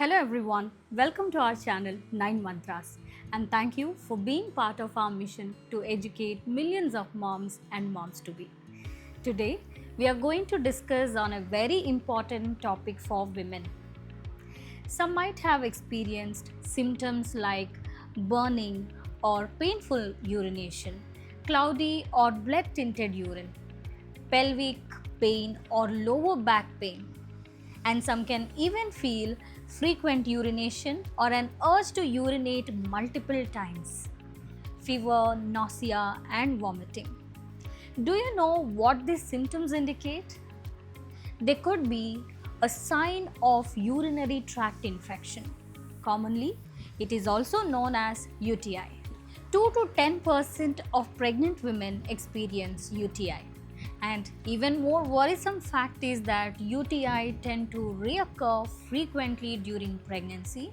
Hello everyone, welcome to our channel 9 Mantras and thank you for being part of our mission to educate millions of moms and moms to be. Today we are going to discuss on a very important topic for women. Some might have experienced symptoms like burning or painful urination, cloudy or blood tinted urine, pelvic pain or lower back pain, and some can even feel frequent urination or an urge to urinate multiple times, fever, nausea, and vomiting. Do you know what these symptoms indicate? They could be a sign of urinary tract infection. Commonly, it is also known as UTI. 2 to 10% of pregnant women experience UTI. And even more worrisome fact is that UTI tend to reoccur frequently during pregnancy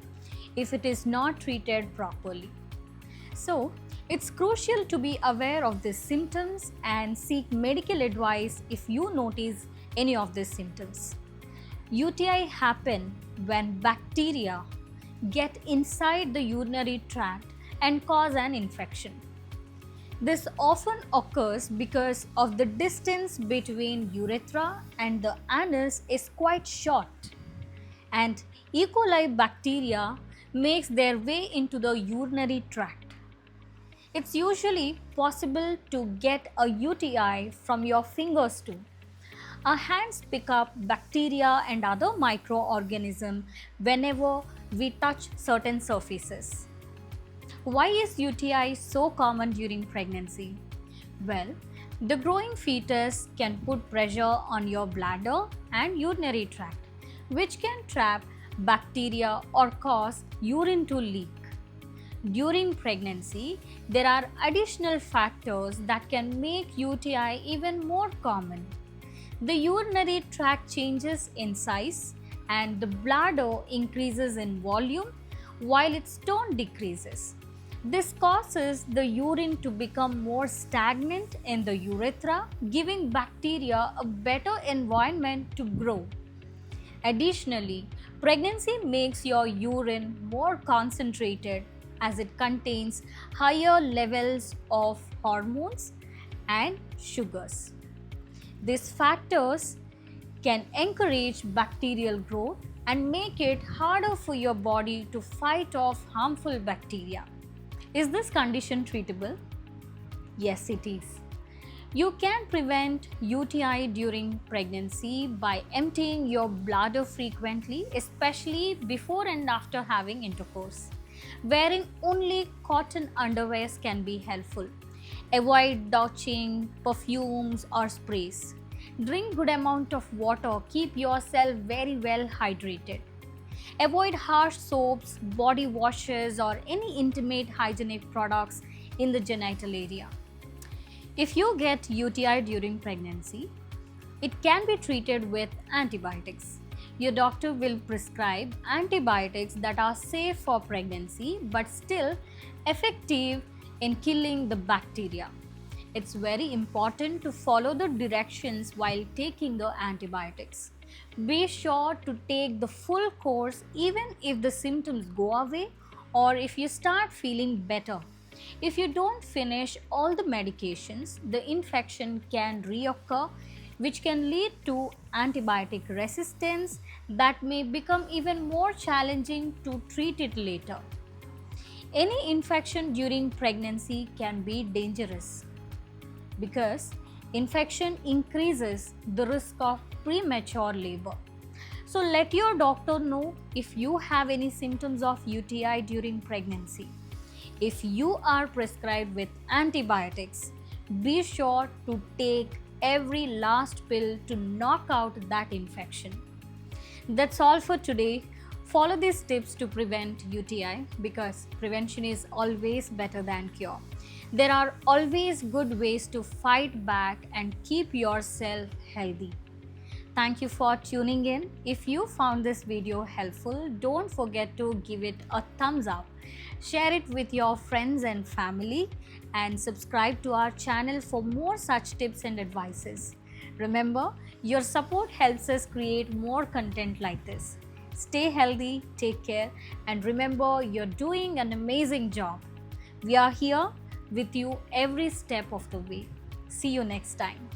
if it is not treated properly. So, it's crucial to be aware of these symptoms and seek medical advice if you notice any of these symptoms. UTI happen when bacteria get inside the urinary tract and cause an infection. This often occurs because of the distance between urethra and the anus is quite short, and E. coli bacteria makes their way into the urinary tract. It's usually possible to get a UTI from your fingers too. Our hands pick up bacteria and other microorganisms whenever we touch certain surfaces. Why is UTI so common during pregnancy? Well, the growing fetus can put pressure on your bladder and urinary tract, which can trap bacteria or cause urine to leak. During pregnancy, there are additional factors that can make UTI even more common. The urinary tract changes in size and the bladder increases in volume while its tone decreases. This causes the urine to become more stagnant in the urethra, giving bacteria a better environment to grow. Additionally, pregnancy makes your urine more concentrated as it contains higher levels of hormones and sugars. These factors can encourage bacterial growth and make it harder for your body to fight off harmful bacteria. Is this condition treatable? Yes, it is. You can prevent UTI during pregnancy by emptying your bladder frequently, especially before and after having intercourse. Wearing only cotton underwears can be helpful. Avoid douching, perfumes or sprays. Drink good amount of water. Keep yourself very well hydrated. Avoid harsh soaps, body washes or any intimate hygienic products in the genital area. If you get UTI during pregnancy, it can be treated with antibiotics. Your doctor will prescribe antibiotics that are safe for pregnancy but still effective in killing the bacteria. It's very important to follow the directions while taking the antibiotics. Be sure to take the full course even if the symptoms go away or if you start feeling better. If you don't finish all the medications, the infection can reoccur, which can lead to antibiotic resistance that may become even more challenging to treat it later. Any infection during pregnancy can be dangerous because infection increases the risk of premature labor. So let your doctor know if you have any symptoms of UTI during pregnancy. If you are prescribed with antibiotics, be sure to take every last pill to knock out that infection. That's all for today. Follow these tips to prevent UTI because prevention is always better than cure. There are always good ways to fight back and keep yourself healthy. Thank you for tuning in. If you found this video helpful, don't forget to give it a thumbs up. Share it with your friends and family and subscribe to our channel for more such tips and advices. Remember, your support helps us create more content like this. Stay healthy, take care, and remember you're doing an amazing job. We are here with you every step of the way. See you next time.